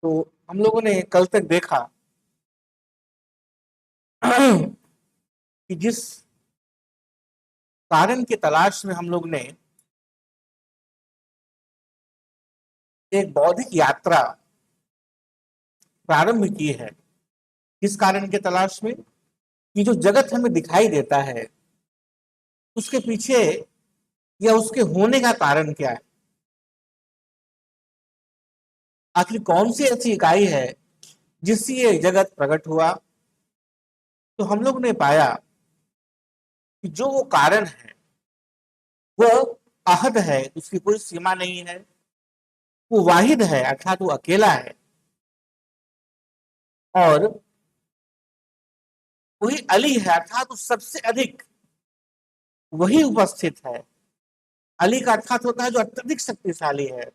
तो हम लोगों ने कल तक देखा कि जिस कारण की तलाश में हम लोग ने एक बौद्धिक यात्रा प्रारंभ की है, किस कारण की तलाश में कि जो जगत हमें दिखाई देता है उसके पीछे या उसके होने का कारण क्या है। आखिर कौन सी ऐसी इकाई है जिससे ये जगत प्रकट हुआ। तो हम लोग ने पाया कि जो वो कारण है वो अहद है, उसकी कोई सीमा नहीं है, वो वाहिद है अर्थात वो अकेला है और वही अली है अर्थात वो सबसे अधिक वही उपस्थित है। अली का अर्थात होता है जो अत्यधिक शक्तिशाली है,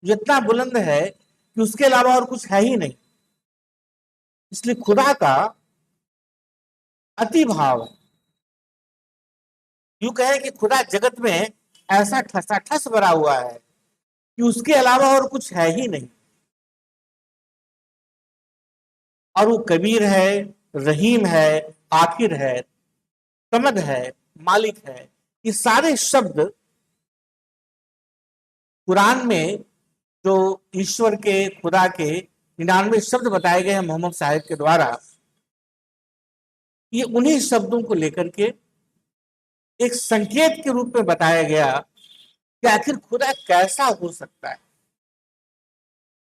जितना बुलंद है कि उसके अलावा और कुछ है ही नहीं। इसलिए खुदा का अति भाव है। यूं कहे कि खुदा जगत में ऐसा ठसाठस भरा हुआ है कि उसके अलावा और कुछ है ही नहीं। और वो कबीर है, रहीम है, आखिर है, समद है, मालिक है। ये सारे शब्द कुरान में जो ईश्वर के, खुदा के 99 शब्द बताए गए हैं मोहम्मद साहिब के द्वारा, ये उन्हीं शब्दों को लेकर के एक संकेत के रूप में बताया गया कि आखिर खुदा कैसा हो सकता है।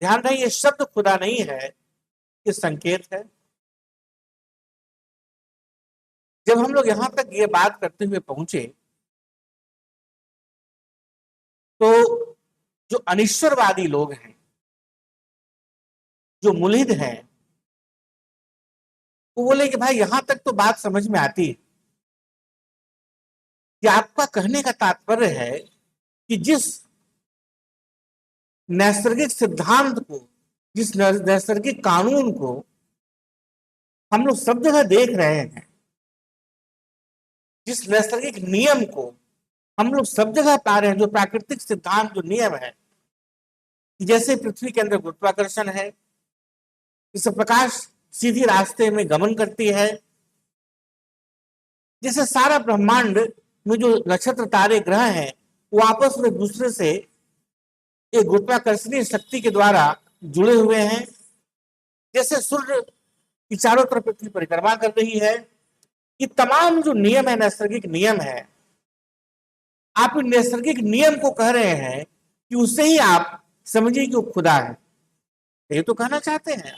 ध्यान रहे ये शब्द खुदा नहीं है, ये संकेत है। जब हम लोग यहां तक ये बात करते हुए पहुंचे तो जो अनिश्वरवादी लोग हैं, जो मुल्हिद हैं, वो बोले कि भाई यहां तक तो बात समझ में आती है कि आपका कहने का तात्पर्य है कि जिस नैसर्गिक सिद्धांत को, जिस नैसर्गिक कानून को हम लोग सब जगह देख रहे हैं, जिस नैसर्गिक नियम को हम लोग सब जगह पा रहे हैं, जो प्राकृतिक सिद्धांत, जो नियम है, जैसे पृथ्वी के अंदर गुरुत्वाकर्षण है, जिससे प्रकाश सीधी रास्ते में गमन करती है, जैसे सारा ब्रह्मांड में जो नक्षत्र तारे ग्रह हैं वो आपस में एक दूसरे से एक गुरुत्वाकर्षणीय शक्ति के द्वारा जुड़े हुए हैं, जैसे सूर्य की चारों तरफ पृथ्वी परिक्रमा कर रही है। ये तमाम जो नियम है, नैसर्गिक नियम है, आप इन नैसर्गिक नियम को कह रहे हैं कि उससे ही आप समझिए कि वो खुदा है। ये तो कहना चाहते हैं।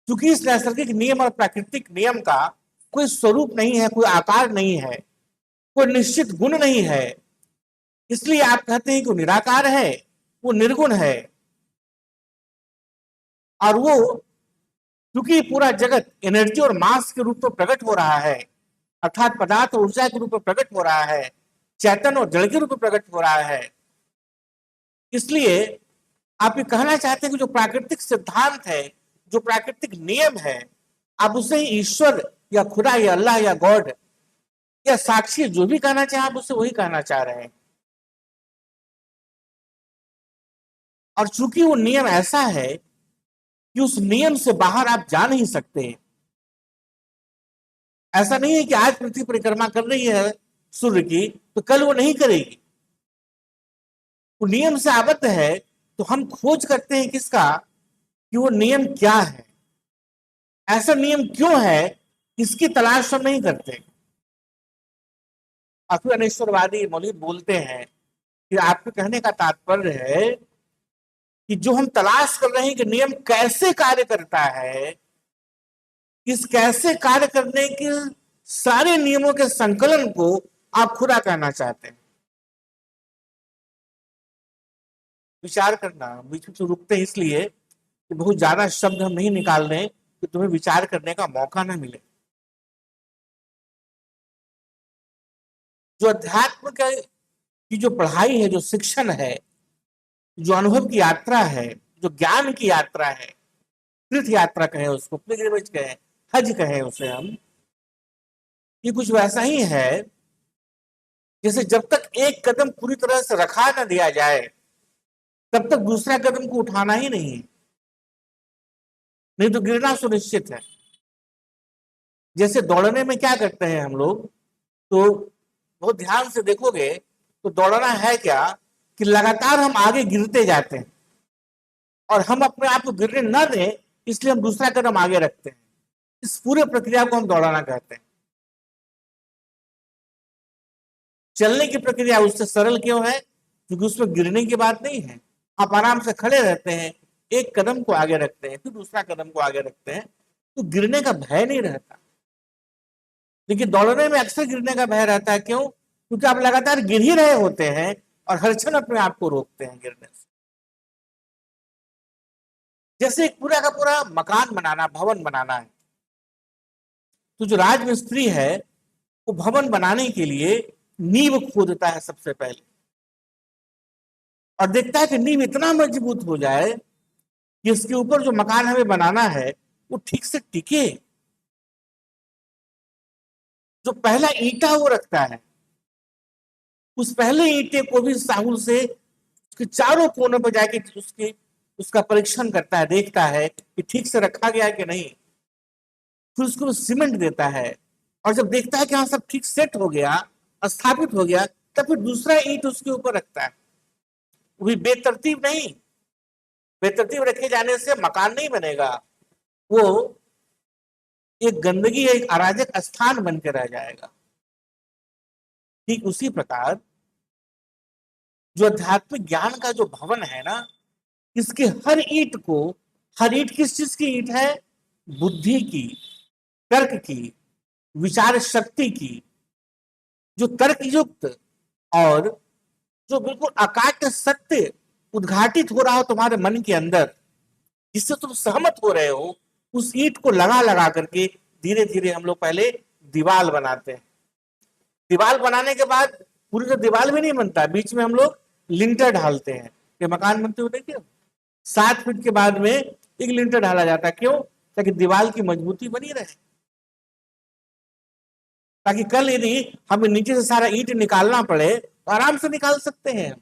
क्योंकि इस नैसर्गिक नियम और प्राकृतिक नियम का कोई स्वरूप नहीं है, कोई आकार नहीं है, कोई निश्चित गुण नहीं है, इसलिए आप कहते हैं कि वो निराकार है, वो निर्गुण है। और वो क्योंकि पूरा जगत एनर्जी और मास के रूप में प्रकट हो रहा है, अर्थात पदार्थ और ऊर्जा के रूप में प्रकट हो रहा है, चैतन्य और जड़ के रूप में प्रकट हो रहा है, इसलिए आप ये कहना चाहते हैं कि जो प्राकृतिक सिद्धांत है, जो प्राकृतिक नियम है, आप उसे ईश्वर या खुदा या अल्लाह या गॉड या साक्षी जो भी कहना चाहे आप उससे वही कहना चाह रहे हैं। और चूंकि वो नियम ऐसा है कि उस नियम से बाहर आप जा नहीं सकते। ऐसा नहीं है कि आज पृथ्वी परिक्रमा कर रही है सूर्य की तो कल वो नहीं करेगी, वो नियम से आबद्ध है। तो हम खोज करते हैं किसका, कि वो नियम क्या है, ऐसा नियम क्यों है, इसकी तलाश हम नहीं करते। और फिर अनिश्वरवादी मौलवी बोलते हैं कि आपके कहने का तात्पर्य है कि जो हम तलाश कर रहे हैं कि नियम कैसे कार्य करता है, इस कैसे कार्य करने के सारे नियमों के संकलन को आप खुदा कहना चाहते हैं। विचार करना, बीच में रुकते हैं इसलिए कि बहुत ज्यादा शब्द हम नहीं निकाल रहे कि तुम्हें विचार करने का मौका ना मिले। जो अध्यात्म की जो पढ़ाई है, जो शिक्षण है, जो अनुभव की यात्रा है, जो ज्ञान की यात्रा है, तीर्थ यात्रा कहें उसको, पिलग्रिमेज कहें, हज कहें उसे हम, ये कुछ वैसा ही है जैसे जब तक एक कदम पूरी तरह से रखा न दिया जाए तब तक दूसरा कदम को उठाना ही नहीं है, नहीं तो गिरना सुनिश्चित है। जैसे दौड़ने में क्या करते हैं हम लोग, तो बहुत ध्यान से देखोगे तो दौड़ना है क्या कि लगातार हम आगे गिरते जाते हैं और हम अपने आप को गिरने न दें, इसलिए हम दूसरा कदम आगे रखते हैं। इस पूरे प्रक्रिया को हम दौड़ाना कहते हैं। चलने की प्रक्रिया उससे सरल क्यों है, क्योंकि उसमें गिरने की बात नहीं है। आप आराम से खड़े रहते हैं, एक कदम को आगे रखते हैं, फिर दूसरा कदम को आगे रखते हैं, तो गिरने का भय नहीं रहता। लेकिन दौड़ने में अक्सर गिरने का भय रहता है। क्यों? क्योंकि आप लगातार गिर ही रहे होते हैं और हर क्षण अपने आप को रोकते हैं गिरने से। जैसे एक पूरा का पूरा मकान बनाना, भवन बनाना है, तो जो राजमिस्त्री है वो भवन बनाने के लिए नींव खोदता है सबसे पहले, और देखता है कि नींव इतना मजबूत हो जाए कि इसके ऊपर जो मकान हमें बनाना है वो ठीक से टिके। जो पहला ईंटा वो रखता है, उस पहले ईंटे को भी साहुल से उसके चारों कोनों पर जाके उसका परीक्षण करता है, देखता है कि ठीक से रखा गया कि नहीं। फिर उसको सीमेंट देता है, और जब देखता है कि हाँ सब ठीक सेट हो गया, स्थापित हो गया, तब फिर दूसरा ईंट उसके ऊपर रखता है। वो भी बेतरतीब नहीं, बेतरतीब रखे जाने से मकान नहीं बनेगा, वो एक गंदगी, एक अराजक स्थान बनकर रह जाएगा। ठीक उसी प्रकार जो आध्यात्मिक ज्ञान का जो भवन है ना, इसके हर ईंट को, हर ईंट किस चीज की ईंट है? बुद्धि की, तर्क की, विचार शक्ति की। जो तर्क युक्त और जो बिल्कुल अकाट्य सत्य उद्घाटित हो रहा हो तुम्हारे मन के अंदर, जिससे तुम सहमत हो रहे हो, उस ईंट को लगा लगा करके धीरे धीरे हम लोग पहले दीवार बनाते हैं। दीवार बनाने के बाद पूरी तो दीवार भी नहीं बनता, बीच में हम लोग लिंटर ढालते हैं। ये मकान बनते हुए देखिए 7 फीट के बाद में एक लिंटर ढाला जाता है। क्यों? ताकि दीवार की मजबूती बनी रहे, ताकि कल यदि हमें नीचे से सारा ईंट निकालना पड़े तो आराम से निकाल सकते हैं।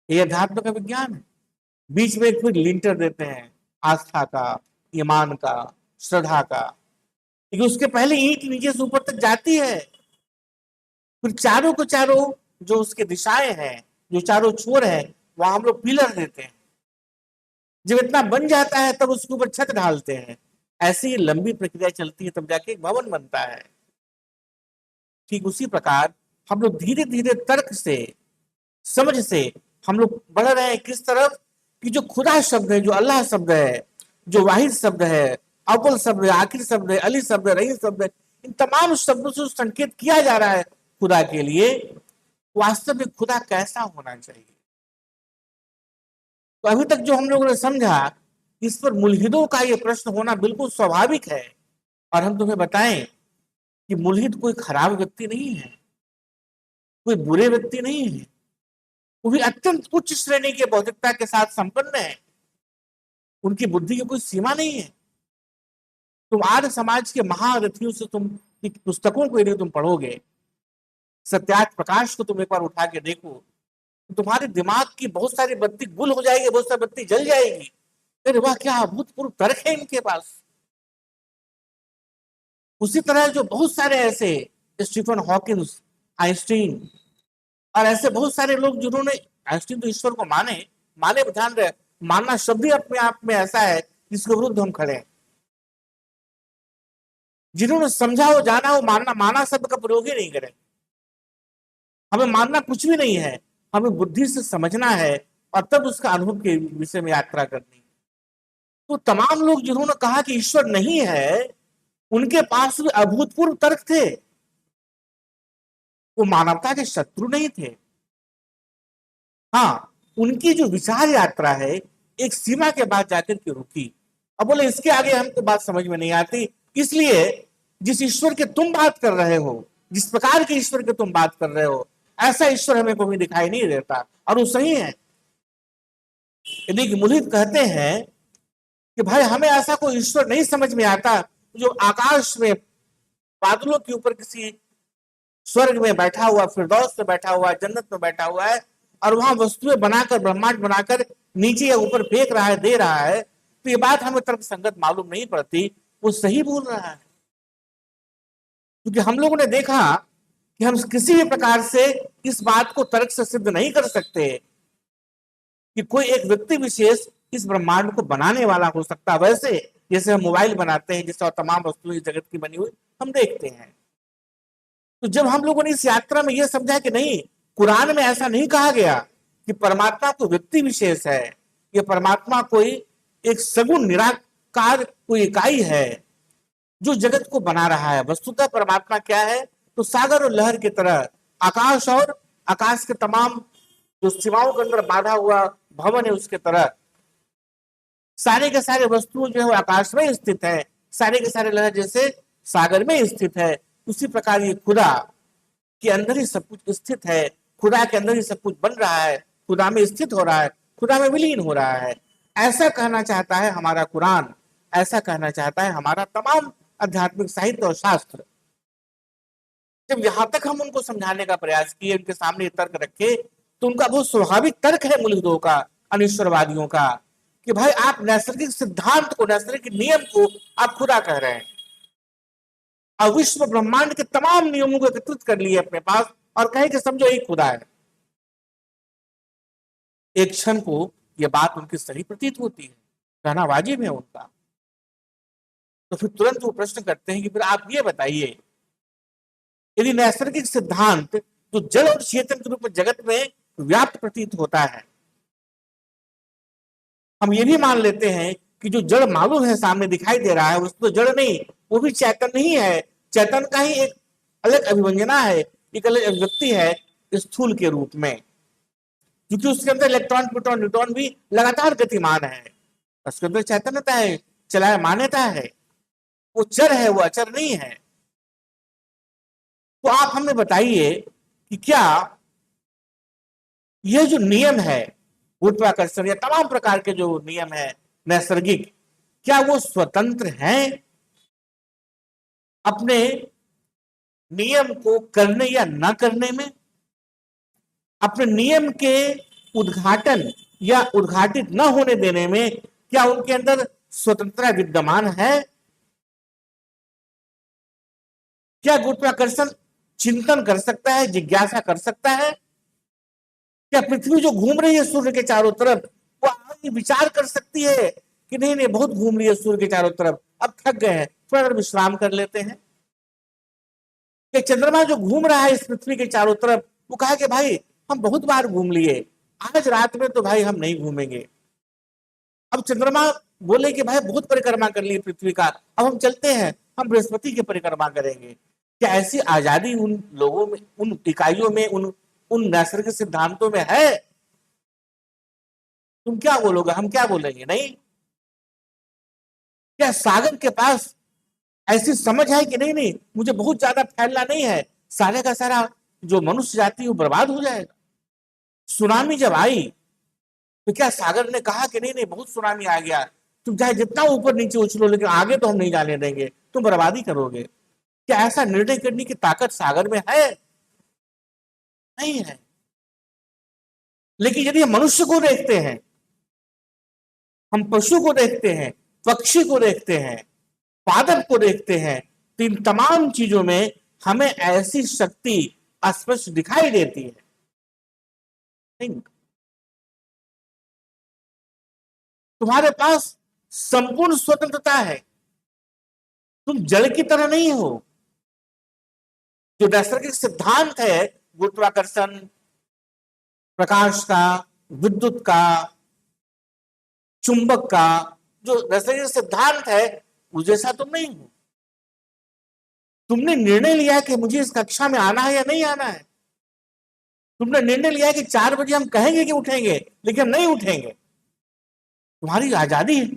ये अध्यात्म का विज्ञान है। बीच में एक फिर लिंटर देते हैं आस्था का, ईमान का, श्रद्धा का, क्योंकि उसके पहले ईंट नीचे से ऊपर तक जाती है। फिर चारों को चारों जो उसके दिशाएं हैं, जो चारों छोर हैं, वहां हम लोग पिलर देते हैं। जब इतना बन जाता है तब उसके ऊपर छत ढालते हैं। ऐसी लंबी प्रक्रिया चलती है, तब जाके एक भवन बनता है। ठीक उसी प्रकार हम लोग धीरे धीरे तर्क से, समझ से हम लोग बढ़ रहे हैं किस तरफ, कि जो खुदा शब्द है, जो अल्लाह शब्द है, जो वाहिद शब्द है, अव्वल शब्द है, आखिर शब्द है, अली शब्द है, रही शब्द है, इन तमाम शब्दों से संकेत किया जा रहा है खुदा के लिए। वास्तव में खुदा कैसा होना चाहिए? तो अभी तक जो हम लोगों ने समझा, इस पर मुल्हिदों का ये प्रश्न होना बिल्कुल स्वाभाविक है। और हम तुम्हें बताएं कि मुल्हिद कोई खराब व्यक्ति नहीं है, कोई बुरे व्यक्ति नहीं है, वो भी अत्यंत उच्च श्रेणी के बौद्धिकता के साथ संपन्न है। उनकी बुद्धि की कोई सीमा नहीं है। तुम आर्य समाज के महारथियों से तुम पुस्तकों को यदि तुम पढ़ोगे, सत्यार्थ प्रकाश को तुम एक बार उठा के देखो, तो तुम्हारे दिमाग की बहुत सारी बत्ती गुल हो जाएगी, बहुत सारी बत्ती जल जाएगी। अरे वाह, क्या अभूतपूर्व तर्क है इनके पास। उसी तरह जो बहुत सारे ऐसे, स्टीफन हॉकिंस, आइंस्टीन और ऐसे बहुत सारे लोग जिन्होंने, आइंस्टीन तो ईश्वर को माने, माने ध्यान रहे, मानना शब्द ही अपने आप में ऐसा है जिसके विरुद्ध हम खड़े हैं। जिन्होंने समझा हो, जाना हो, मानना, माना शब्द का प्रयोग ही नहीं करें। हमें मानना कुछ भी नहीं है, हमें बुद्धि से समझना है और तब उसका अनुभव के विषय में यात्रा करनी। तो तमाम लोग जिन्होंने कहा कि ईश्वर नहीं है, उनके पास भी अभूतपूर्व तर्क थे। वो मानवता के शत्रु नहीं थे। हाँ, उनकी जो विचार यात्रा है एक सीमा के बाद जाकर के रुकी। अब बोले इसके आगे हमको बात समझ में नहीं आती, इसलिए जिस ईश्वर के तुम बात कर रहे हो, जिस प्रकार के ईश्वर के तुम बात कर रहे हो, ऐसा ईश्वर हमें कभी दिखाई नहीं देता। और वो सही है। यदि मुल्हिद कहते हैं कि भाई हमें ऐसा कोई ईश्वर नहीं समझ में आता जो आकाश में बादलों के ऊपर किसी स्वर्ग में बैठा हुआ, फिरदौस में बैठा हुआ, जन्नत में बैठा हुआ है, और वहां वस्तुएं बनाकर, ब्रह्मांड बनाकर नीचे या ऊपर फेंक रहा है, दे रहा है, तो ये बात हमें तर्क संगत मालूम नहीं पड़ती, वो सही बोल रहा है। क्योंकि हम लोगों ने देखा कि हम किसी भी प्रकार से इस बात को तर्क से सिद्ध नहीं कर सकते कि कोई एक व्यक्ति विशेष इस ब्रह्मांड को बनाने वाला हो सकता। वैसे जैसे हम मोबाइल बनाते हैं, जिससे तमाम वस्तुएं इस जगत की बनी हुई हम देखते हैं, तो जब हम लोगों ने इस यात्रा में यह समझा कि नहीं, कुरान में ऐसा नहीं कहा गया कि परमात्मा कोई व्यक्ति विशेष है, यह परमात्मा कोई एक सगुण निराकार कोई इकाई है जो जगत को बना रहा है। वस्तुतः परमात्मा क्या है, तो सागर और लहर की तरह, आकाश और आकाश के तमाम जो सीमाओं के अंदर बांधा हुआ भवन है उसके तरह सारे के सारे वस्तुएं जो है वो आकाश में स्थित है, सारे के सारे लहर जैसे सागर में स्थित है। उसी प्रकार ये खुदा के अंदर ही सब कुछ स्थित है, खुदा के अंदर ही सब कुछ बन रहा है, खुदा में स्थित हो रहा है, खुदा में विलीन हो रहा है। ऐसा कहना चाहता है हमारा कुरान, ऐसा कहना चाहता है हमारा तमाम आध्यात्मिक साहित्य और शास्त्र। जब यहां तक हम उनको समझाने का प्रयास किए, उनके सामने तर्क रखे, तो उनका बहुत स्वाभाविक तर्क है मुल्हिदों का, अनिश्वरवादियों का, कि भाई आप नैसर्गिक सिद्धांत को, नैसर्गिक नियम को आप खुदा कह रहे हैं, और विश्व ब्रह्मांड के तमाम नियमों को एकत्रित कर लिए अपने पास और कहे कि समझो एक खुदा है। एक क्षण को यह बात उनकी सही प्रतीत होती है, कहना वाजिब है उनका। तो फिर तुरंत वो प्रश्न करते हैं कि फिर आप ये बताइए, यदि नैसर्गिक सिद्धांत जो जड़ और चेतन के रूप में जगत में व्याप्त प्रतीत होता है, हम ये भी मान लेते हैं कि जो जड़ मालूम है, सामने दिखाई दे रहा है, उसको तो जड़ नहीं, वो भी चैतन नहीं है, चैतन का ही एक अलग अभिव्यंजना है, एक अलग अभिव्यक्ति है स्थूल के रूप में, क्योंकि उसके अंदर इलेक्ट्रॉन, प्रोटॉन, न्यूट्रॉन भी लगातार गतिमान है, उसके अंदर चैतन्यता है, चलाय मान्यता है, वो चर है, वो अचर नहीं है। तो आप हमें बताइए कि क्या यह जो नियम है गुरुत्वाकर्षण या तमाम प्रकार के जो नियम है नैसर्गिक, क्या वो स्वतंत्र हैं अपने नियम को करने या न करने में? अपने नियम के उद्घाटन या उद्घाटित न होने देने में क्या उनके अंदर स्वतंत्रता विद्यमान है? क्या गुरुत्वाकर्षण चिंतन कर सकता है, जिज्ञासा कर सकता है? क्या पृथ्वी जो घूम रही है सूर्य के चारों तरफ, वो आगे विचार कर सकती है कि नहीं नहीं बहुत घूम रही है सूर्य के चारों तरफ, अब थक गए हैं, थोड़ा विश्राम कर लेते हैं? कि चंद्रमा जो घूम रहा है इस पृथ्वी के चारों तरफ, वो कहा कि भाई हम बहुत बार घूम लिए, आज रात में तो भाई हम नहीं घूमेंगे। अब चंद्रमा बोले कि भाई बहुत परिक्रमा कर ली पृथ्वी का, अब हम चलते हैं, हम बृहस्पति की परिक्रमा करेंगे। क्या ऐसी आजादी उन लोगों में, उन इकाइयों में, उन नैसर्गिक सिद्धांतों में है? तुम क्या बोलोगे, हम क्या बोलेंगे? नहीं। क्या सागर के पास ऐसी समझ है कि नहीं नहीं मुझे बहुत ज्यादा फैलना नहीं है, सारे का सारा जो मनुष्य जाति वो बर्बाद हो जाएगा? सुनामी जब आई तो क्या सागर ने कहा कि नहीं नहीं बहुत सुनामी आ गया, तुम चाहे जितना ऊपर नीचे उछलो लेकिन आगे तो हम नहीं जाने देंगे, तुम बर्बादी करोगे? क्या ऐसा निर्णय करने की ताकत सागर में है? नहीं है। लेकिन यदि हम मनुष्य को देखते हैं, हम पशु को देखते हैं, पक्षी को देखते हैं, पादप को देखते हैं, तो इन तमाम चीजों में हमें ऐसी शक्ति स्पष्ट दिखाई देती है। नहीं, तुम्हारे पास संपूर्ण स्वतंत्रता है, तुम जड़ की तरह नहीं हो। जो नैसर्गिक सिद्धांत है गुरुत्वाकर्षण, प्रकाश का, विद्युत का, चुंबक का, जो नैसर्गिक सिद्धांत है उस जैसा तुम नहीं हो। तुमने निर्णय लिया कि मुझे इस कक्षा में आना है या नहीं आना है, तुमने निर्णय लिया कि 4 बजे हम कहेंगे कि उठेंगे लेकिन हम नहीं उठेंगे, तुम्हारी आजादी है।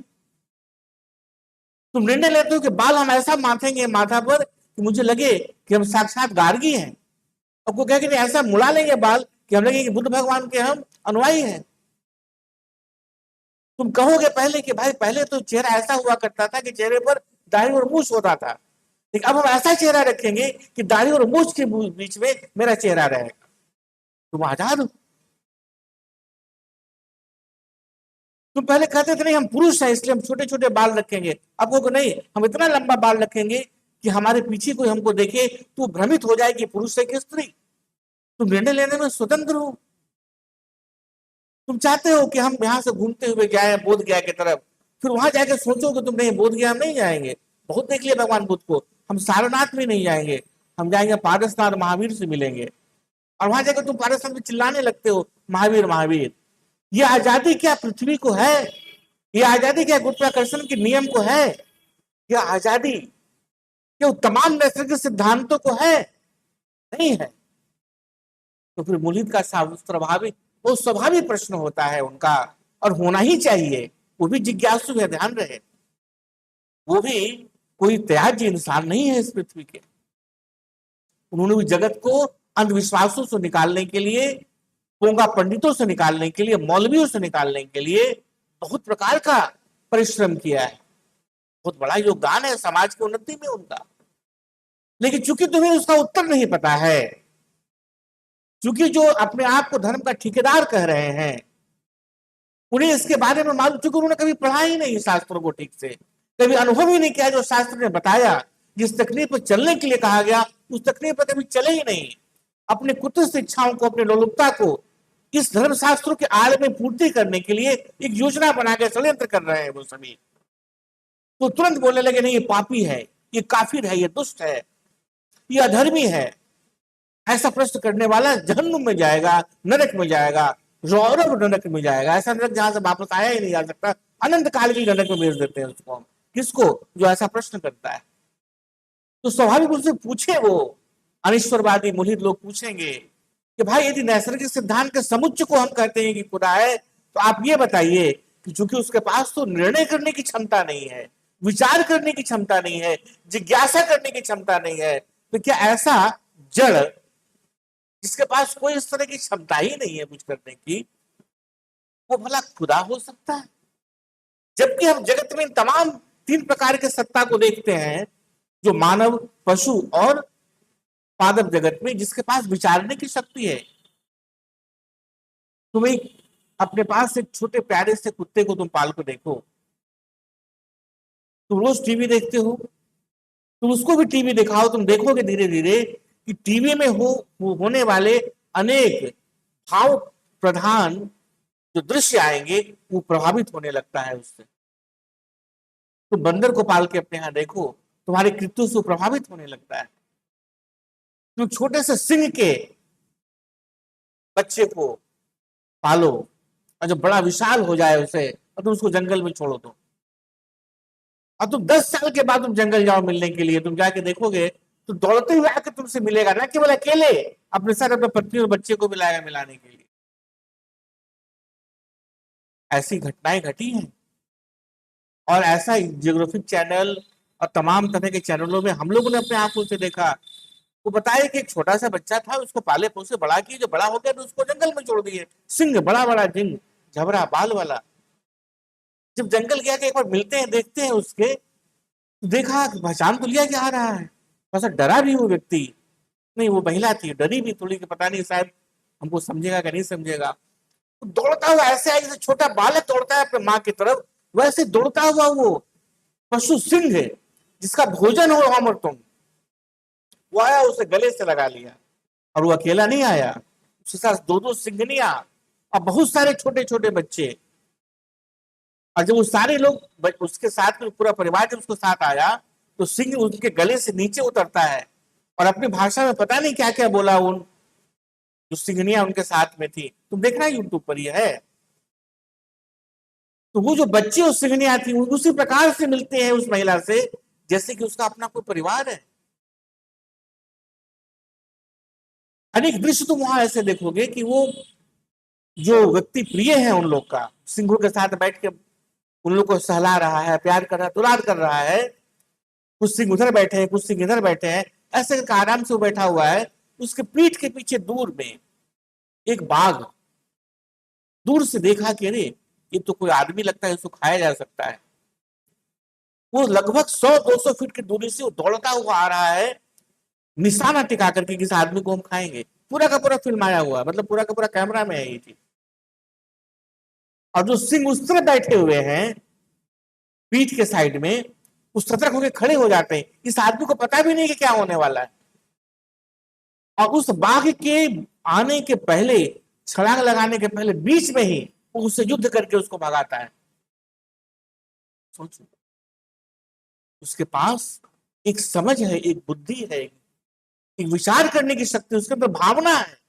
तुम निर्णय लेते हो कि बाल हम ऐसा माथेंगे माथा पर कि मुझे लगे कि हम साक्षात गार्गी हैं, आपको कहे कि नहीं ऐसा मुड़ा लेंगे बाल कि हम लगे कि बुद्ध भगवान के हम अनुयायी हैं। तुम कहोगे पहले कि भाई पहले तो चेहरा ऐसा हुआ करता था कि चेहरे पर दाढ़ी और मूछ होता था, लेकिन अब हम ऐसा चेहरा रखेंगे कि दाढ़ी और मूछ के बीच में मेरा चेहरा रहेगा। तुम आजाद हो। तुम पहले कहते थे नहीं हम पुरुष हैं इसलिए हम छोटे छोटे बाल रखेंगे, अब वो नहीं हम इतना लंबा बाल रखेंगे कि हमारे पीछे कोई हमको देखे तो भ्रमित हो जाए कि पुरुष है कि स्त्री। तुम निर्णय लेने में स्वतंत्र हो। तुम चाहते हो कि हम यहाँ से घूमते हुए जाए बोध गया की तरफ, फिर वहां जाकर सोचो कि तुम नहीं बोध गया हम नहीं जाएंगे, बहुत देख लिया भगवान बुद्ध को, हम सारनाथ में नहीं जाएंगे, हम जाएंगे पारसनाथ महावीर से मिलेंगे। और वहां जाकर तुम पारसनाथ में चिल्लाने लगते हो महावीर महावीर। ये आजादी क्या पृथ्वी को है? ये आजादी क्या गुरुत्वाकर्षण के नियम को है? ये आजादी क्या तमाम नैसर्गिक सिद्धांतों को है? नहीं है। तो फिर मुलित का स्वाभाविक वो स्वाभाविक प्रश्न होता है उनका, और होना ही चाहिए। वो भी जिज्ञासु है, ध्यान रहे, वो भी कोई त्याज्य इंसान नहीं है इस पृथ्वी के। उन्होंने भी जगत को अंधविश्वासों से निकालने के लिए, पोंगा पंडितों से निकालने के लिए, मौलवियों से निकालने के लिए बहुत प्रकार का परिश्रम किया है। बहुत बड़ा योगदान है समाज की उन्नति में उनका। लेकिन चूंकि तुम्हें उसका उत्तर नहीं पता है, चूंकि जो अपने आप को धर्म का ठेकेदार कह रहे हैं उन्हें इसके बारे में मालूम, चूंकि उन्होंने कभी पढ़ा ही नहीं शास्त्रों को ठीक से, कभी अनुभव ही नहीं किया जो शास्त्र ने बताया, जिस तकनीक पर चलने के लिए कहा गया उस तकनीक पर कभी चले ही नहीं। अपने कुत्सित इच्छाओं को, अपने लोलुपता को इस धर्मशास्त्रों के आड़ में पूर्ति करने के लिए एक योजना बना के षड्यंत्र कर रहे हैं वो सभी। तो तुरंत बोलने लगे नहीं ये पापी है, ये काफिर है, ये दुष्ट है, ये अधर्मी है। ऐसा प्रश्न करने वाला जहन्नुम में जाएगा, नरक में जाएगा, रौरव नरक में जाएगा। ऐसा नरक जहां से वापस आया ही नहीं जा सकता, अनंत काल की नरक में भेज देते हैं उसको। किसको? जो ऐसा प्रश्न करता है। तो स्वाभाविक रूप से पूछे वो अनिश्वरवादी मुल्हिद लोग पूछेंगे कि भाई यदि नैसर्गिक सिद्धांत के समुच्चय को हम कहते हैं कि खुदा है, तो आप ये बताइए कि चूंकि उसके पास तो निर्णय करने की क्षमता नहीं है, विचार करने की क्षमता नहीं है, जिज्ञासा करने की क्षमता नहीं है, तो क्या ऐसा जड़ जिसके पास कोई इस तरह की क्षमता ही नहीं है कुछ करने की, वो भला खुदा हो सकता है? जबकि हम जगत में तमाम 3 प्रकार के सत्ता को देखते हैं, जो मानव, पशु और पादप जगत में, जिसके पास विचारने की शक्ति है। तुम एक अपने पास एक छोटे प्यारे से कुत्ते को तुम पाल को देखो, तुम रोज टीवी देखते हो, तुम उसको भी टीवी दिखाओ, तुम देखोगे धीरे धीरे कि टीवी में होने वाले अनेक भाव प्रधान जो दृश्य आएंगे वो प्रभावित होने लगता है उससे। तुम बंदर को पाल के अपने यहां देखो, तुम्हारे कृत्यों से प्रभावित होने लगता है। तुम छोटे से सिंह के बच्चे को पालो और जब बड़ा विशाल हो जाए उसे, और तुम उसको जंगल में छोड़ो तो, और तुम 10 साल के बाद तुम जंगल जाओ मिलने के लिए, तुम जाके देखोगे तो दौड़ते हुए आकर तुमसे मिलेगा, ना केवल अकेले, अपने साथ अपने पत्नी और बच्चे को मिलाएगा मिलाने के लिए। ऐसी घटनाएं घटी हैं। और ऐसा जियोग्राफिक चैनल और तमाम तरह के चैनलों में हम लोगों ने अपने आंखों से देखा। वो बताया कि एक छोटा सा बच्चा था, उसको पाले पोसे बड़ा किए, जो बड़ा हो गया तो उसको जंगल में छोड़ दिए। सिंह, बड़ा बड़ा सिंह, झबरा बाल वाला। जब जंगल गया कि एक बार मिलते हैं, देखते हैं उसके, तो देखा पहचान तो लिया कि आ रहा है। थोड़ा डरा भी वो व्यक्ति, नहीं वो महिला थी, डरी भी थोड़ी कि पता नहीं शायद हमको समझेगा कि नहीं समझेगा। तो दौड़ता हुआ ऐसे आया जैसे छोटा बालक दौड़ता है अपने माँ की तरफ, वैसे दौड़ता हुआ वो पशु सिंह है जिसका भोजन हो हम और तुम, वो आया, उसे गले से लगा लिया। और वो अकेला नहीं आया, उसके साथ 2-2 सिंघनियां और बहुत सारे छोटे छोटे बच्चे। और जब वो सारे लोग उसके साथ में, पूरा परिवार जब उसके साथ आया, तो सिंह उनके गले से नीचे उतरता है और अपनी भाषा में पता नहीं क्या क्या बोला उन जो सिंघनियां उनके साथ में थी। तुम देखना यूट्यूब पर ये है। तो वो जो बच्चे उस सिंघनियां थी उसी प्रकार से मिलते हैं उस महिला से जैसे कि उसका अपना कोई परिवार है। अनेक दृश्य तुम वहां ऐसे देखोगे कि वो जो व्यक्ति प्रिय है उन लोग का, सिंहों के साथ बैठ के उन लोग को सहला रहा है, प्यार कर रहा है, दुलार कर रहा है। कुछ सिंह उधर बैठे हैं, कुछ सिंह इधर बैठे हैं, ऐसे करके आराम से वो बैठा हुआ है। उसके पीठ के पीछे दूर में एक बाघ, दूर से देखा कि अरे ये तो कोई आदमी लगता है, इसको खाया जा सकता है। वो लगभग 100-200 फीट की दूरी से वो दौड़ता हुआ आ रहा है, निशाना टिका करके किस आदमी को हम खाएंगे। पूरा का पूरा फिल्म आया हुआ है, मतलब पूरा का पूरा कैमरा में है ये चीज। और जो सिंह उस तरफ बैठे हुए हैं पीठ के साइड में, उस सतर्क होकर खड़े हो जाते हैं। इस आदमी को पता भी नहीं कि क्या होने वाला है, और उस बाघ के आने के पहले, छलांग लगाने के पहले बीच में ही वो उससे युद्ध करके उसको भगाता है। सोचो, उसके पास एक समझ है, एक बुद्धि है, एक विचार करने की शक्ति, उसके अंदर भावना है।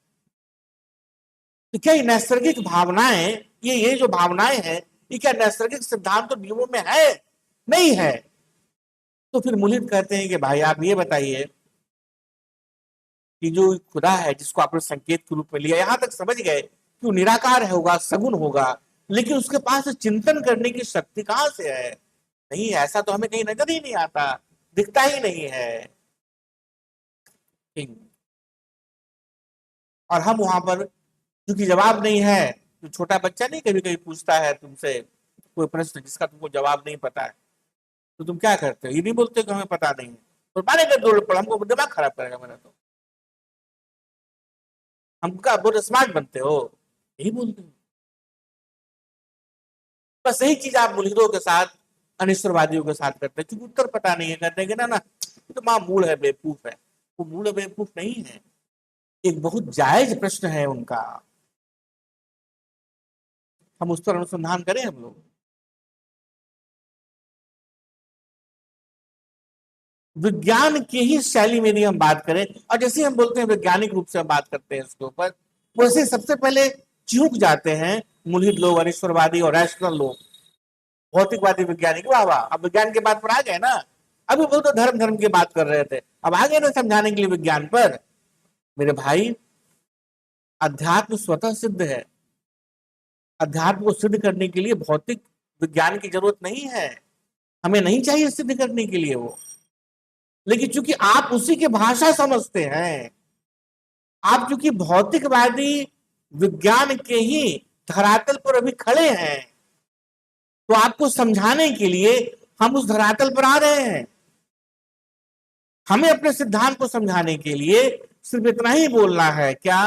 तो क्या ये नैसर्गिक भावनाएं, ये जो भावनाएं हैं, ये क्या नैसर्गिक सिद्धांत और नियमों में है? नहीं है। तो फिर मुलिद कहते हैं कि भाई आप ये बताइए कि जो खुदा है जिसको आपने संकेत के रूप में लिया, यहां तक समझ गए कि वो निराकार होगा, सगुण होगा, लेकिन उसके पास चिंतन करने की शक्ति कहां से है? नहीं, ऐसा तो हमें कहीं नजर ही नहीं आता, दिखता ही नहीं है। और हम वहां पर क्योंकि जवाब नहीं है, तो छोटा बच्चा नहीं कभी कभी पूछता है तुमसे कोई प्रश्न जिसका तुमको जवाब नहीं पता है, तो तुम क्या करते हो? ये नहीं बोलते कि हमें पता नहीं है, तो मारेगा दौड़ पड़, हमको दिमाग खराब करेगा मेरा, तो हम क्या बहुत स्मार्ट बनते हो, यही बोलते हो। बस यही चीज आप मुल्हिदों के साथ, अनिश्वरवादियों के साथ करते हैं, क्योंकि उत्तर पता नहीं है, कहते हैं कि ना ना तो माँ मूल है, बेवकूफ है। वो मूल बेवकूफ नहीं है, एक बहुत जायज प्रश्न है उनका, हम उस पर अनुसंधान करें हम लोग। विज्ञान की ही शैली में यदि हम बात करें, और जैसे हम बोलते हैं वैज्ञानिक रूप से हम बात करते हैं इसके ऊपर, वैसे सबसे पहले चूक जाते हैं मुल्हिद लोग, अनिश्वरवादी और रैशनल लोग, भौतिकवादी वैज्ञानिक। वाह वाह, अब विज्ञान के बात पर आ गए ना। अभी वो तो धर्म धर्म की बात कर रहे थे, अब आ गए ना समझाने के लिए विज्ञान पर। मेरे भाई, अध्यात्म स्वतः सिद्ध है, अध्यात्म को सिद्ध करने के लिए भौतिक विज्ञान की जरूरत नहीं है, हमें नहीं चाहिए सिद्ध करने के लिए वो। लेकिन चूंकि आप उसी की भाषा समझते हैं, आप चूंकि भौतिकवादी विज्ञान के ही धरातल पर अभी खड़े हैं, तो आपको समझाने के लिए हम उस धरातल पर आ रहे हैं। हमें अपने सिद्धांत को समझाने के लिए सिर्फ इतना ही बोलना है, क्या?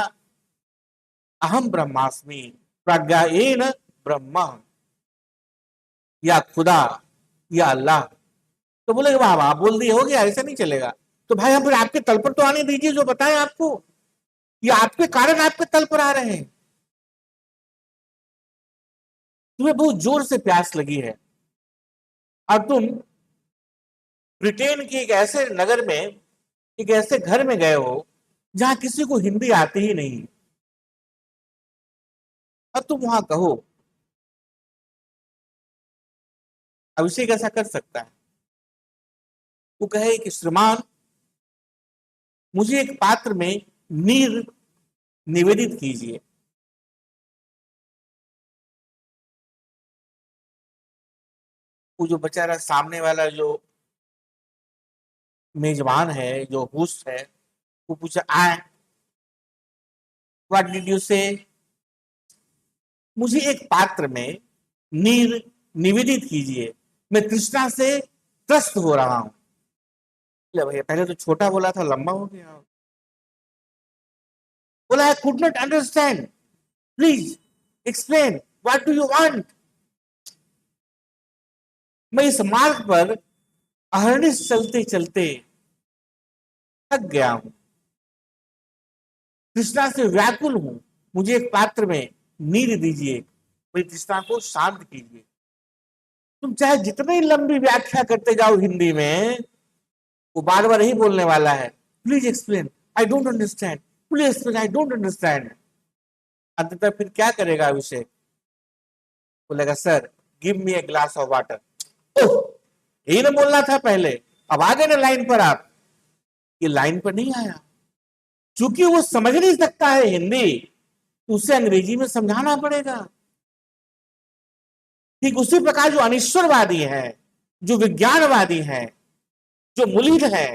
अहम ब्रह्मास्मि, प्रज्ञाएन ब्रह्म, या खुदा, या अल्लाह। तो बोलेगे वाह वाह, बोल दिए, हो गया, ऐसे नहीं चलेगा। तो भाई हम फिर आपके तल पर तो आने दीजिए, जो बताएं आपको, ये आपके कारण आपके तल पर आ रहे हैं। तुम्हें बहुत जोर से प्यास लगी है, और तुम ब्रिटेन के एक ऐसे नगर में, एक ऐसे घर में गए हो जहां किसी को हिंदी आती ही नहीं, अब तुम वहां कहो, अभिषेक ऐसा कर सकता है, वो कहे कि श्रीमान मुझे एक पात्र में नीर निवेदित कीजिए। वो जो बेचारा सामने वाला जो मेजबान है, जो होस्ट है, वो पूछा, आए, व्हाट डिड यू से? मुझे एक पात्र में नीर निवेदित कीजिए, मैं तृष्णा से त्रस्त हो रहा हूं। भैया पहले तो छोटा बोला था, लंबा हो गया। बोला, I could not understand, please explain, what do you want? मैं इस मार्ग पर अहर्निश चलते चलते थक गया हूं, तृष्णा से व्याकुल हूं, मुझे एक पात्र में नीर दीजिए, मेरी तृष्णा को शांत कीजिए। तुम चाहे जितनी लंबी व्याख्या करते जाओ हिंदी में, वो बार बार ही बोलने वाला है, please explain, I don't understand, please explain, I don't understand. अंततः फिर क्या करेगा अभिषेक? बोलेगा, sir give me a glass of water. यही ना बोलना था पहले, अब आ गए ना लाइन पर आप। ये लाइन पर नहीं आया, चूंकि वो समझ नहीं सकता है हिंदी, उसे अंग्रेजी में समझाना पड़ेगा। ठीक उसी प्रकार जो अनिश्वरवादी है, जो विज्ञानवादी है, जो मुलिद है,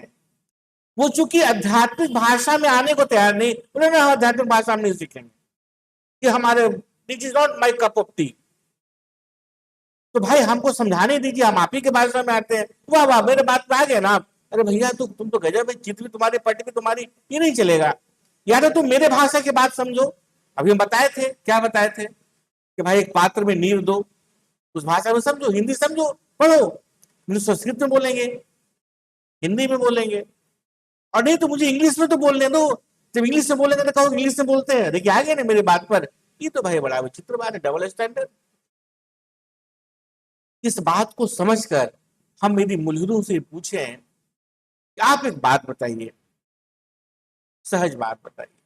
वो चूंकि आध्यात्मिक भाषा में आने को तैयार नहीं, उन्होंने आध्यात्मिक भाषा में नहीं सीखेंगे, कि हमारे this is not my cup of T. तो भाई हमको समझाने दीजिए, हम आप ही के भाषा में आते हैं। वाह वाह, मेरे बात में आ गए ना आप। अरे भैया तो तुम तो गजब है, चित्र भी तुम्हारी, पट भी तुम्हारी, ये नहीं चलेगा। या तो तुम मेरे भाषा की बात समझो। अभी हम बताए थे, क्या बताए थे कि कि भाई एक पात्र में नीर दो, उस भाषा में समझो, हिंदी समझो, पढ़ो, नहीं संस्कृत में बोलेंगे, हिंदी में बोलेंगे, और नहीं तो मुझे इंग्लिश में तो बोलने दो, जब इंग्लिश में बोलेंगे तो कहो इंग्लिश में बोलते हैं। देखिए आ गए ना मेरी बात पर, ये तो भाई बड़ा विचित्र बात है, डबल स्टैंडर्ड। इस बात को समझकर हम यदि मुल्हिदों से पूछें कि आप एक बात बताइए, सहज बात बताइए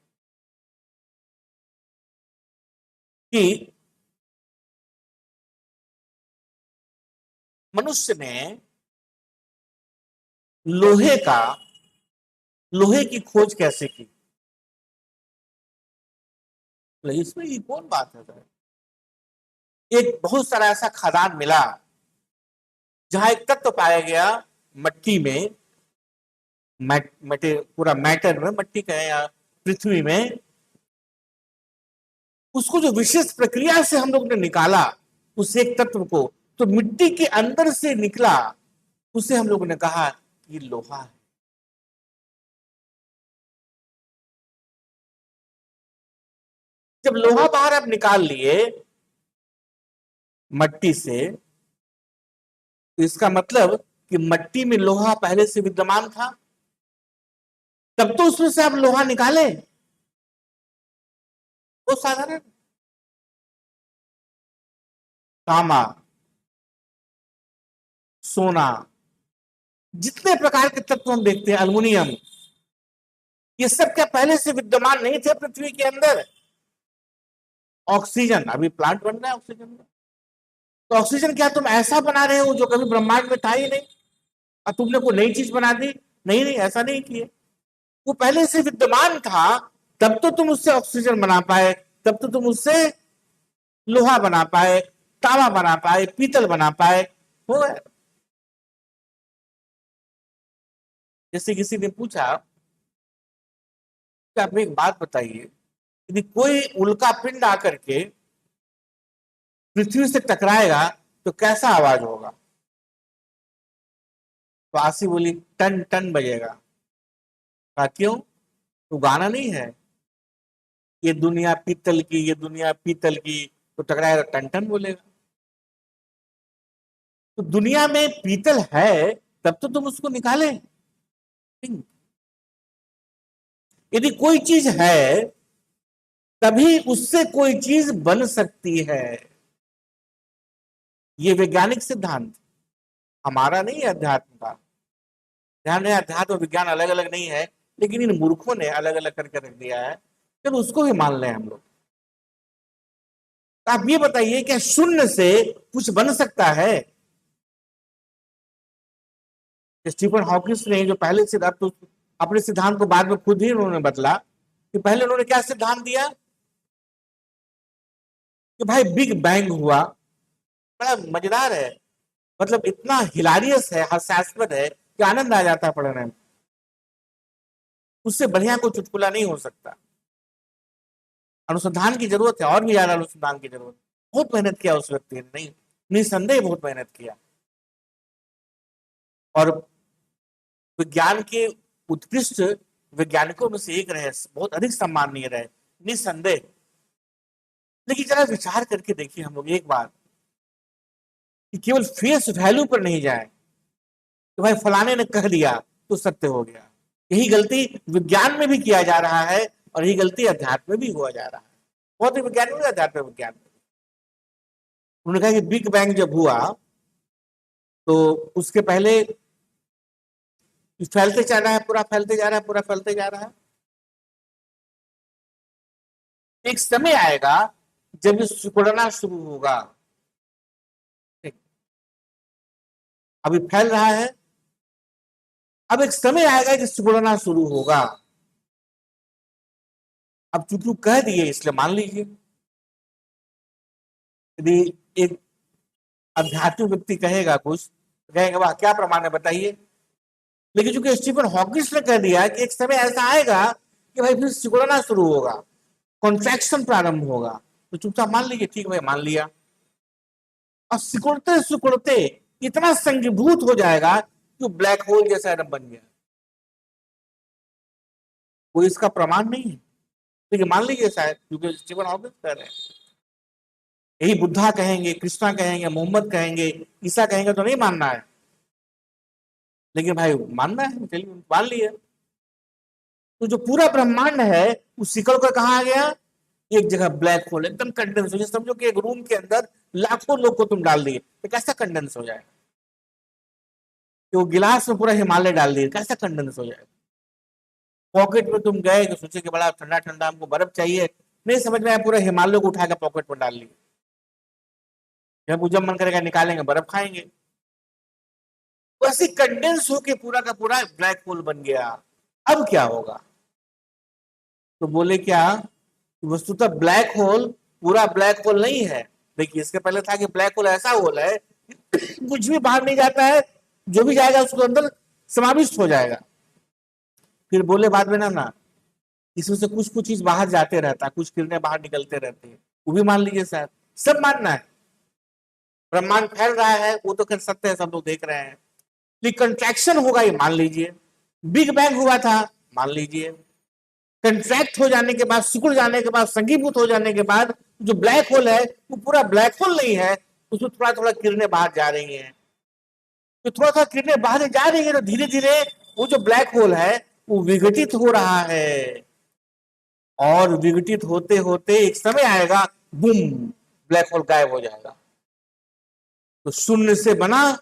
कि मनुष्य ने लोहे का लोहे की खोज कैसे की? इसमें ये कौन बात है सर? एक बहुत सारा ऐसा खदान मिला जहां एक तत्व पाया गया मट्टी में, पूरा मैटर में, मट्टी का या पृथ्वी में, उसको जो विशेष प्रक्रिया से हम लोग ने निकाला उस एक तत्व को, तो मिट्टी के अंदर से निकला, उसे हम लोगों ने कहा कि लोहा है। जब लोहा बाहर आप निकाल लिए मट्टी से, तो इसका मतलब कि मट्टी में लोहा पहले से विद्यमान था, तब तो उसमें से आप लोहा निकाले। वो साधारण तांबा, सोना, जितने प्रकार के तत्व हम देखते हैं, अल्युमिनियम, ये सब क्या पहले से विद्यमान नहीं थे पृथ्वी के अंदर? ऑक्सीजन, अभी प्लांट बन रहा है ऑक्सीजन में, तो ऑक्सीजन क्या तुम ऐसा बना रहे हो जो कभी ब्रह्मांड में था ही नहीं, और तुमने कोई नई चीज बना दी? नहीं नहीं, ऐसा नहीं किए, वो पहले से विद्यमान था, तब तो तुम उससे ऑक्सीजन बना पाए, तब तो तुम उससे लोहा बना पाए, तांबा बना पाए, पीतल बना पाए, हो गए। जैसे किसी ने पूछा कि आप एक बात बताइए, यदि कोई उल्का पिंड आकर के पृथ्वी से टकराएगा तो कैसा आवाज होगा? तो आसी बोली टन टन बजेगा। कहा क्यों? तो गाना नहीं है, ये दुनिया पीतल की, ये दुनिया पीतल की, तो टकराएगा टन टन बोलेगा। तो दुनिया में पीतल है, तब तो तुम उसको निकाले। यदि कोई चीज है तभी उससे कोई चीज बन सकती है, ये वैज्ञानिक सिद्धांत, हमारा नहीं है, अध्यात्म का। ध्यान है, अध्यात्म और विज्ञान अलग अलग नहीं है, लेकिन इन मूर्खों ने अलग अलग करके रख दिया है, फिर उसको भी मान लें हम लोग। तो आप ये बताइए, क्या शून्य से कुछ बन सकता है? स्टीफन हॉकिंस ने जो पहले से, तो अपने सिद्धांत को बाद में खुद ही उन्होंने बदला, कि पहले उन्होंने क्या सिद्धांत दिया कि भाई बिग बैंग हुआ। बड़ा मजेदार है, मतलब इतना हिलारियस है, हास्यास्पद है कि आनंद आ जाता है पढ़ने में। उससे बढ़िया कोई चुटकुला नहीं हो सकता। अनुसंधान की जरूरत है, और भी ज्यादा अनुसंधान की जरूरत है। बहुत मेहनत किया उस व्यक्ति ने, नहीं निसंदेह बहुत मेहनत किया, और विज्ञान के उत्कृष्ट वैज्ञानिकों में से एक रहे, बहुत अधिक सम्माननीय रहे, निसंदेह। लेकिन जरा विचार करके देखिए हम लोग एक बार, कि केवल फेस वैल्यू पर नहीं जाए तो भाई फलाने ने कह दिया तो सत्य हो गया। यही गलती विज्ञान में भी किया जा रहा है, और यही गलती अध्यात्म में भी हुआ जा रहा है। बहुत ही विज्ञान में, अध्यात्म विज्ञान में उन्होंने कहा कि बिग बैंग जब हुआ तो उसके पहले फैलते जा रहा है, पूरा फैलते जा रहा है, पूरा फैलते जा रहा है। एक समय आएगा जब ये सिकुड़ना शुरू होगा। अभी फैल रहा है, अब एक समय आएगा कि सिकुड़ना शुरू होगा। अब चूंकि कह दिए इसलिए मान लीजिए। यदि एक आध्यात्मिक व्यक्ति कहेगा कुछ, तो कहेंगे वाह क्या प्रमाण है बताइए। लेकिन चूंकि स्टीफन हॉकिंस ने कह दिया कि एक समय ऐसा आएगा कि भाई फिर सिकुड़ना शुरू होगा, कॉन्ट्रैक्शन प्रारंभ होगा, तो चुपचाप मान लीजिए, ठीक भाई मान लिया। और सिकुड़ते सिकुड़ते इतना संघीभूत हो जाएगा कि ब्लैक होल जैसा एकदम बन गया। कोई इसका प्रमाण नहीं है, लेकिन मान लीजिए शायद, क्योंकि स्टीफन हॉकिंस कह रहे हैं। यही बुद्धा कहेंगे, कृष्णा कहेंगे, मोहम्मद कहेंगे, ईसा कहेंगे तो नहीं मानना है। लेकिन भाई मानना है, चलिए मान लिया। तो जो पूरा ब्रह्मांड है वो सिकल कर कहाँ आ गया, एक जगह ब्लैक होल एकदम कंडेंस हो जाए। समझो कि एक रूम के अंदर लाखों लोग को तुम डाल दिए तो कैसा कंडेंस हो जाएगा। कि वो गिलास में पूरा हिमालय डाल दिए, कैसा कंडेंस हो जाएगा। पॉकेट में तुम गए तो सोचे कि बड़ा ठंडा ठंडा हमको बर्फ चाहिए, नहीं समझ में आया, पूरा हिमालय को उठाकर पॉकेट में डाल लिए। जब जब मन करेगा निकालेंगे बर्फ खाएंगे। वैसे कंडेंस होके पूरा का पूरा ब्लैक होल बन गया। अब क्या होगा, तो बोले क्या, वस्तुतः ब्लैक होल पूरा ब्लैक होल नहीं है। देखिए इसके पहले था कि ब्लैक होल ऐसा होल है कुछ भी बाहर नहीं जाता है, जो भी जाएगा उसके अंदर समाविष्ट हो जाएगा। फिर बोले बाद में ना इसमें से कुछ कुछ चीज बाहर जाते रहता है, कुछ किरणें बाहर निकलते रहती है, वो भी मान लीजिए शायद। सब मानना है, ब्रह्मांड फैल रहा है वो तो खैर सत्य है, सब लोग देख रहे हैं। कंट्रैक्शन होगा ये मान लीजिए, बिग बैंग हुआ था मान लीजिए, कंट्रैक्ट हो जाने के बाद, सिकुड़ जाने के बाद, संघीभूत हो जाने के बाद जो ब्लैक होल है वो पूरा ब्लैक होल नहीं है, उसमें थोड़ा थोड़ा किरणें बाहर जा रही हैं। तो थोड़ा थोड़ा किरणें बाहर जा रही है तो धीरे धीरे वो जो ब्लैक होल है वो विघटित हो रहा है। और विघटित होते होते एक समय आएगा, बूम, ब्लैक होल गायब हो जाएगा। तो शून्य से बना,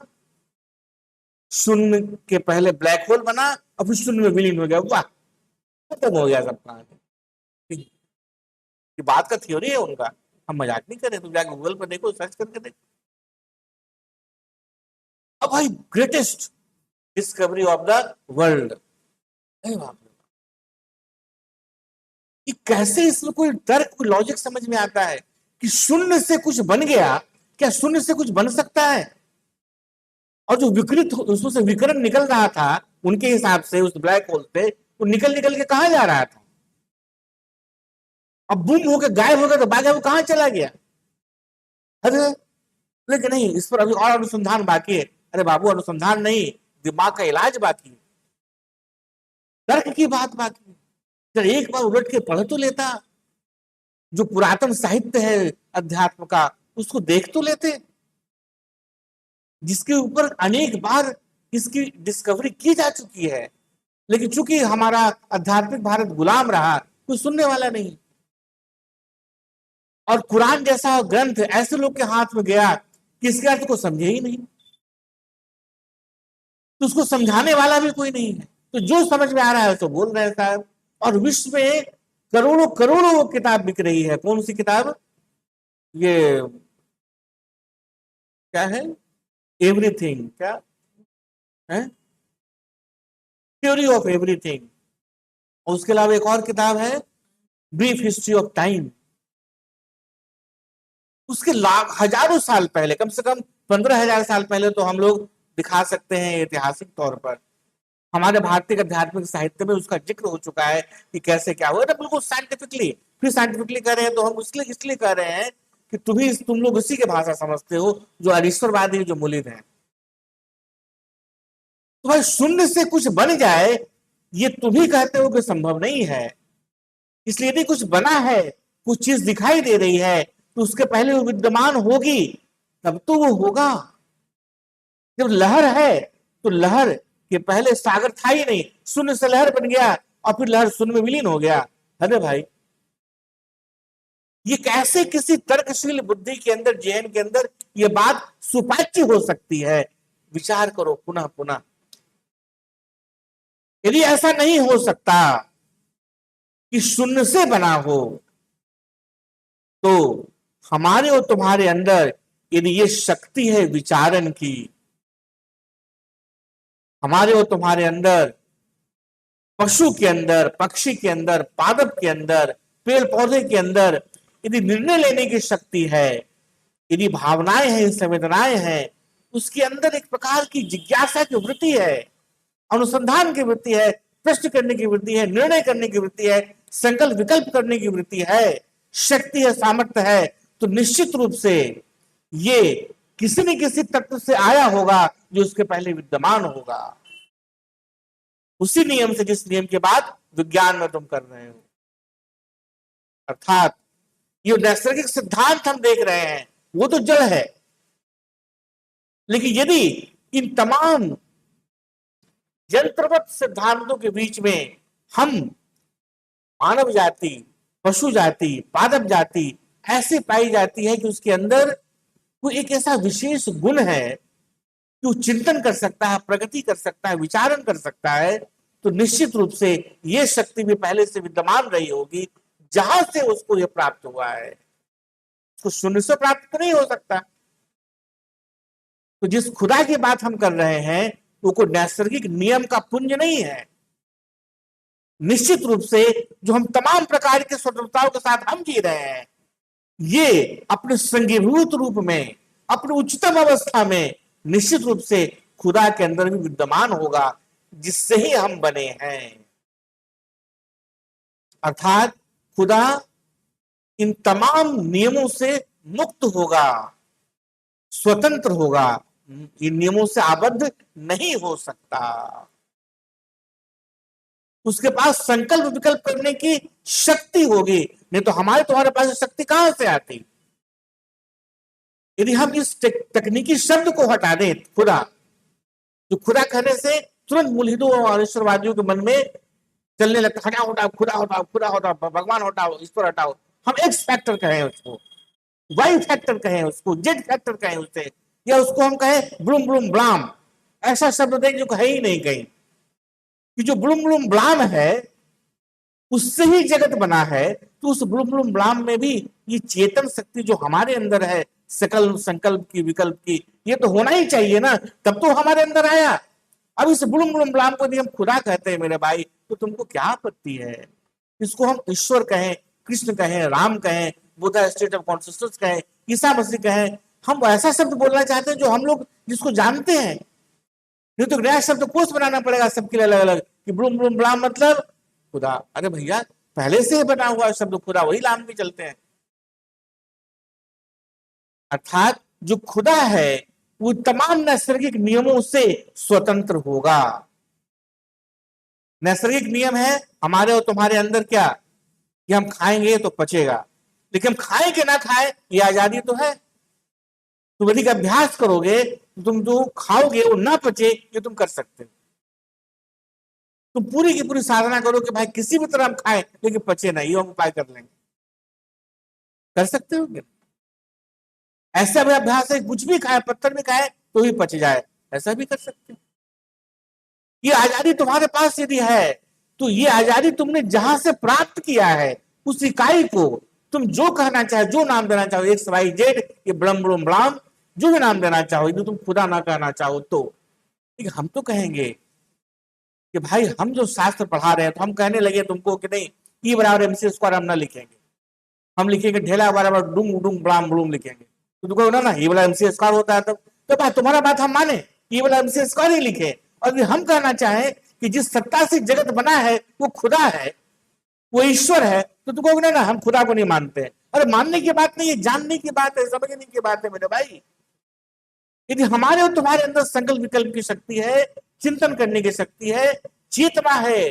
शून्य के पहले ब्लैक होल बना और फिर शून्य में विलीन हो गया। वाह, खत्म हो गया सब कहानी। ये बात का थ्योरी है उनका, हम मजाक नहीं कर रहे। तुम जाके गूगल पर देखो, सर्च करके देखो। अब भाई greatest discovery of the world, कि कैसे इसमें कोई तर्क, कोई लॉजिक समझ में आता है कि शून्य से कुछ बन गया, क्या शून्य से कुछ बन सकता है। और जो विकृत उसमें से विकिरण निकल रहा था उनके हिसाब से उस ब्लैक होल से, वो निकल निकल के कहां जा रहा था। अब बूम होकर गायब हो गया तो बाकी वो कहां चला गया। अरे लेकिन नहीं, इस पर अभी और अनुसंधान बाकी है। अरे बाबू अनुसंधान नहीं, दिमाग का इलाज बाकी है, तर्क की बात बाकी है। जब एक बार उलट के पढ़ तो लेता, जो पुरातन साहित्य है अध्यात्म का उसको देख तो लेते, जिसके ऊपर अनेक बार इसकी डिस्कवरी की जा चुकी है। लेकिन चूंकि हमारा आध्यात्मिक भारत गुलाम रहा, कोई सुनने वाला नहीं। और कुरान जैसा ग्रंथ ऐसे लोग के हाथ में गया कि इसके अर्थ को समझे ही नहीं, तो उसको समझाने वाला भी कोई नहीं है। तो जो समझ में आ रहा है तो बोल रहे हैं साहब। और विश्व में करोड़ों करोड़ों वो किताब बिक रही है। कौन सी किताब, ये क्या है, एवरीथिंग, क्या है, थ्योरी ऑफ एवरीथिंग। और उसके अलावा एक और किताब है, ब्रीफ हिस्ट्री ऑफ टाइम। उसके लाख हजारों साल पहले, कम से कम 15,000 साल पहले तो हम लोग दिखा सकते हैं ऐतिहासिक तौर पर, हमारे भारतीय आध्यात्मिक साहित्य में उसका जिक्र हो चुका है कि कैसे क्या हुआ था, बिल्कुल साइंटिफिकली। फिर साइंटिफिकली कर रहे हैं तो हम इसलिए कर रहे हैं कि तुम लोग उसी की भाषा समझते हो जो अरीश्वरवादी, जो मूलित है। तो भाई शून्य से कुछ बन जाए ये तुम ही कहते हो कि संभव नहीं है। इसलिए यदि कुछ बना है, कुछ चीज दिखाई दे रही है, तो उसके पहले वो विद्यमान होगी, तब तो वो होगा। जब लहर है तो लहर के पहले सागर था ही नहीं, शून्य से लहर बन गया और फिर लहर शून्य में विलीन हो गया। अरे भाई ये कैसे किसी तर्कशील बुद्धि के अंदर, जहन के अंदर ये बात सुपाच्य हो सकती है। विचार करो पुनः पुनः। यदि ऐसा नहीं हो सकता कि शून्य से बना हो, तो हमारे और तुम्हारे अंदर यदि ये शक्ति है विचारण की, हमारे और तुम्हारे अंदर, पशु के अंदर, पक्षी के अंदर, पादप के अंदर, पेड़ पौधे के अंदर यदि निर्णय लेने की शक्ति है, यदि भावनाएं हैं, संवेदनाएं हैं, उसके अंदर एक प्रकार की जिज्ञासा की वृत्ति है, अनुसंधान की वृत्ति है, प्रश्न करने की वृत्ति है, निर्णय करने की वृत्ति है, संकल्प विकल्प करने की वृत्ति है, शक्ति है, सामर्थ्य है, तो निश्चित रूप से ये किसी न किसी तत्व से आया होगा जो उसके पहले विद्यमान होगा। उसी नियम से जिस नियम के बाद विज्ञान में तुम कर रहे हो। अर्थात ये नैसर्गिक सिद्धांत हम देख रहे हैं वो तो जड़ है, लेकिन यदि इन तमाम यंत्रवत सिद्धांतों के बीच में हम मानव जाति, पशु जाति, पादप जाति ऐसे पाई जाती है कि उसके अंदर कोई एक ऐसा विशेष गुण है कि वो चिंतन कर सकता है, प्रगति कर सकता है, विचारण कर सकता है, तो निश्चित रूप से ये शक्ति भी पहले से विद्यमान रही होगी जहां से उसको ये प्राप्त हुआ है। उसको शून्य से प्राप्त तो नहीं हो सकता। तो जिस खुदा की बात हम कर रहे हैं वो कोई नैसर्गिक नियम का पुंज नहीं है। निश्चित रूप से जो हम तमाम प्रकार के स्वतंत्रताओं के साथ हम जी रहे हैं, ये अपने संगीभूत रूप में, अपनी उच्चतम अवस्था में निश्चित रूप से खुदा के अंदर भी विद्यमान होगा, जिससे ही हम बने हैं। अर्थात खुदा इन तमाम नियमों से मुक्त होगा, स्वतंत्र होगा, इन नियमों से आबद्ध नहीं हो सकता। उसके पास संकल्प विकल्प करने की शक्ति होगी, नहीं तो हमारे तुम्हारे पास शक्ति कहां से आती। यदि हम इस तकनीकी शब्द को हटा दें, खुदा, जो खुदा कहने से तुरंत मुल्हिदों और ईश्वरवादियों के मन में चलने लगता, हटाओ हटाओ खुदा हटाओ, खुदा हटाओ, भगवान हटाओ, ईश्वर हटाओ। हम एक्स फैक्टर कहें उसको, वाई फैक्टर कहें उसको, जेड फैक्टर कहें उसे, या उसको हम कहें ब्लूम ब्लूम ब्लाम, ऐसा शब्द दें जो है ही नहीं कहीं, कि जो ब्लूम ब्लूम ब्लाम है उससे ही जगत बना है। तो उस ब्लूम ब्लूम ब्लाम में भी ये चेतन शक्ति जो हमारे अंदर है, सकल संकल्प की, विकल्प की, ये तो होना ही चाहिए ना, तब तो हमारे अंदर आया। अब इस ब्लूम ब्लूम ब्लाम को यदि हम खुदा कहते हैं मेरे भाई, तो तुमको क्या आपत्ति है। इसको हम ईश्वर कहें, कृष्ण कहें, राम कहें, बुद्धा स्टेट ऑफ कॉन्शियसनेस कहें, ईसा मसीह कहें, हम ऐसा शब्द बोलना चाहते हैं जो हम लोग जिसको जानते हैं। नहीं तो नया शब्द कोर्स बनाना पड़ेगा सबके लिए अलग अलग, कि ब्लूम ब्लूम ब्लाम मतलब खुदा। अरे भैया, पहले से ही बना हुआ शब्द खुदा, वही नाम भी चलते हैं। अर्थात जो खुदा है वो तमाम नैसर्गिक नियमों से स्वतंत्र होगा। नैसर्गिक नियम है हमारे और तुम्हारे अंदर क्या, कि हम खाएंगे तो पचेगा, लेकिन हम खाए कि ना खाए ये आजादी तो है। तुम यदि अभ्यास करोगे तो तुम जो खाओगे वो ना पचे, ये तुम कर सकते हो। तुम पूरी की पूरी साधना करो कि भाई किसी भी तरह हम खाएं लेकिन पचे नहीं, ये हम उपाय कर लेंगे, कर सकते हो। ऐसा भी अभ्यास है, कुछ भी खाए, पत्थर भी खाए तो ही पच जाए, ऐसा भी कर सकते हो। ये आजादी तुम्हारे पास यदि है तो ये आजादी तुमने जहां से प्राप्त किया है उस इकाई को तुम जो कहना चाहे, जो नाम देना चाहो, एक्स वाई जेड, ये ब्लम ब्लम ब्लाम, जो भी नाम देना चाहो, यदि तुम खुदा ना कहना चाहो तो। हम तो कहेंगे कि भाई हम जो शास्त्र पढ़ा रहे हैं, तो हम कहने लगे तुमको कि नहीं ई बराबर MC स्क्वायर हम ना लिखेंगे, हम लिखेंगे ढेला बराबर डूम डूम ब्लाम ब्लूम लिखेंगे। तो तुमको ना ये वाला MC स्क्वायर होता है, तो भाई तुम्हारा बात हम माने, ये वाला MC स्क्वायर ही लिखे। और हम कहना चाहें कि जिस सत्ता से जगत बना है वो खुदा है, वो ईश्वर है, तो तुम कहोगे ना हम खुदा को नहीं मानते। अरे मानने की बात नहीं है, जानने की बात है, समझने की बात है मेरे भाई। यदि हमारे और तुम्हारे अंदर संकल्प विकल्प की शक्ति है, चिंतन करने की शक्ति है, चेतना है,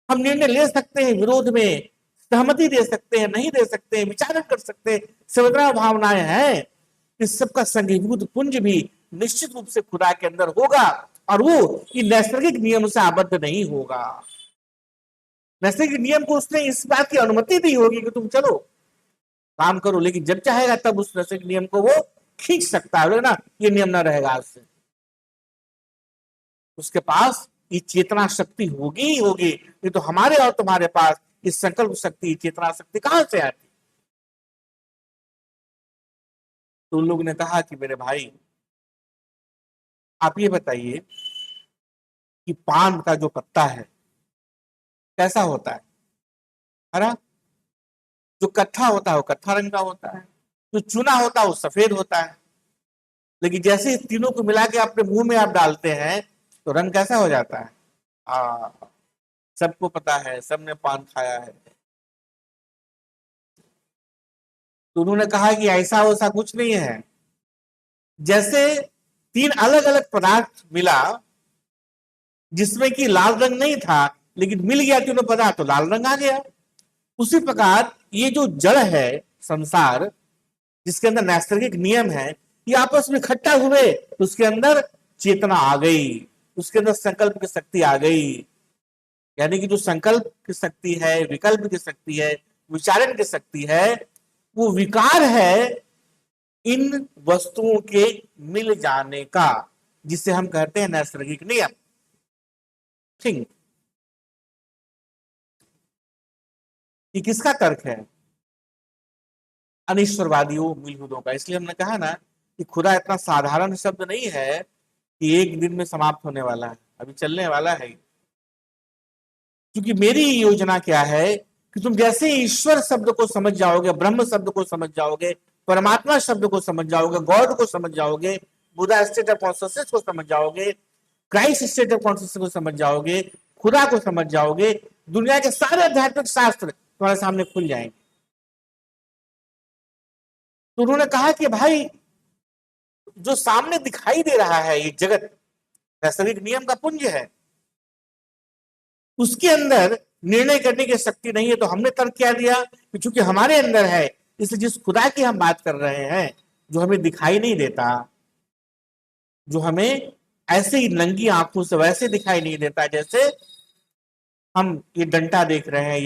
हम निर्णय ले सकते हैं, विरोध में सहमति दे सकते हैं, नहीं दे सकते हैं, विचार कर सकते हैं, संवेदना भावनाएं हैं, इस सबका संगीभूत पुंज भी निश्चित रूप से खुदा के अंदर होगा, और वो नैसर्गिक नियम से आबद्ध नहीं होगा। नैसर्गिक नियम को उसने इस बात की अनुमति दी होगी कि तुम चलो काम करो, लेकिन जब चाहेगा तब उस नैसर्गिक नियम को वो खींच सकता है ना, ये नियम ना रहेगा आज से। उसके पास ये चेतना शक्ति होगी ही होगी, नहीं तो हमारे और तुम्हारे पास इस संकल्प शक्ति, चेतना शक्ति कहां से आती। तो उन लोगों ने कहा कि मेरे भाई आप ये बताइए कि पान का जो पत्ता है कैसा होता है, हरा, जो कत्था होता है वो कत्था रंग का होता है, जो चूना होता है वो सफेद होता है, लेकिन जैसे इस तीनों को मिला के अपने मुंह में आप डालते हैं तो रंग कैसा हो जाता है। सबको पता है, सबने पान खाया है। तो उन्होंने कहा कि ऐसा वैसा कुछ नहीं है, जैसे तीन अलग अलग पदार्थ मिला जिसमें कि लाल रंग नहीं था, लेकिन मिल गया तीनों पदार्थ तो लाल रंग आ गया। उसी प्रकार ये जो जड़ है, संसार जिसके अंदर नैसर्गिक नियम है, ये आपस में इकट्ठा हुए तो उसके अंदर चेतना आ गई, उसके अंदर संकल्प की शक्ति आ गई। यानी कि जो संकल्प की शक्ति है, विकल्प की शक्ति है, विचारण की शक्ति है, वो विकार है इन वस्तुओं के मिल जाने का, जिसे हम कहते हैं नैसर्गिक नियम। ठीक, ये किसका तर्क है? अनिश्वरवादियों मूलभूतों का। इसलिए हमने कहा ना कि खुदा इतना साधारण शब्द नहीं है कि एक दिन में समाप्त होने वाला है, अभी चलने वाला है। क्योंकि मेरी योजना क्या है कि तुम जैसे ईश्वर शब्द को समझ जाओगे, ब्रह्म शब्द को समझ जाओगे, परमात्मा शब्द को समझ जाओगे, गॉड को समझ जाओगे, बुद्धा स्टेट ऑफ कॉन्शियसनेस को समझ जाओगे, क्राइस्ट स्टेट ऑफ कॉन्शियसनेस को समझ जाओगे, खुदा को समझ जाओगे, दुनिया के सारे आध्यात्मिक शास्त्र तुम्हारे सामने खुल जाएंगे। तो उन्होंने कहा कि भाई जो सामने दिखाई दे रहा है ये जगत नैसर्गिक नियम का पुंज है, उसके अंदर निर्णय करने की शक्ति नहीं है। तो हमने तर्क क्या दिया कि चूंकि हमारे अंदर है, इसलिए जिस खुदा की हम बात कर रहे हैं, जो हमें दिखाई नहीं देता, जो हमें ऐसे ही नंगी आंखों से वैसे दिखाई नहीं देता जैसे हम ये डंडा देख रहे हैं,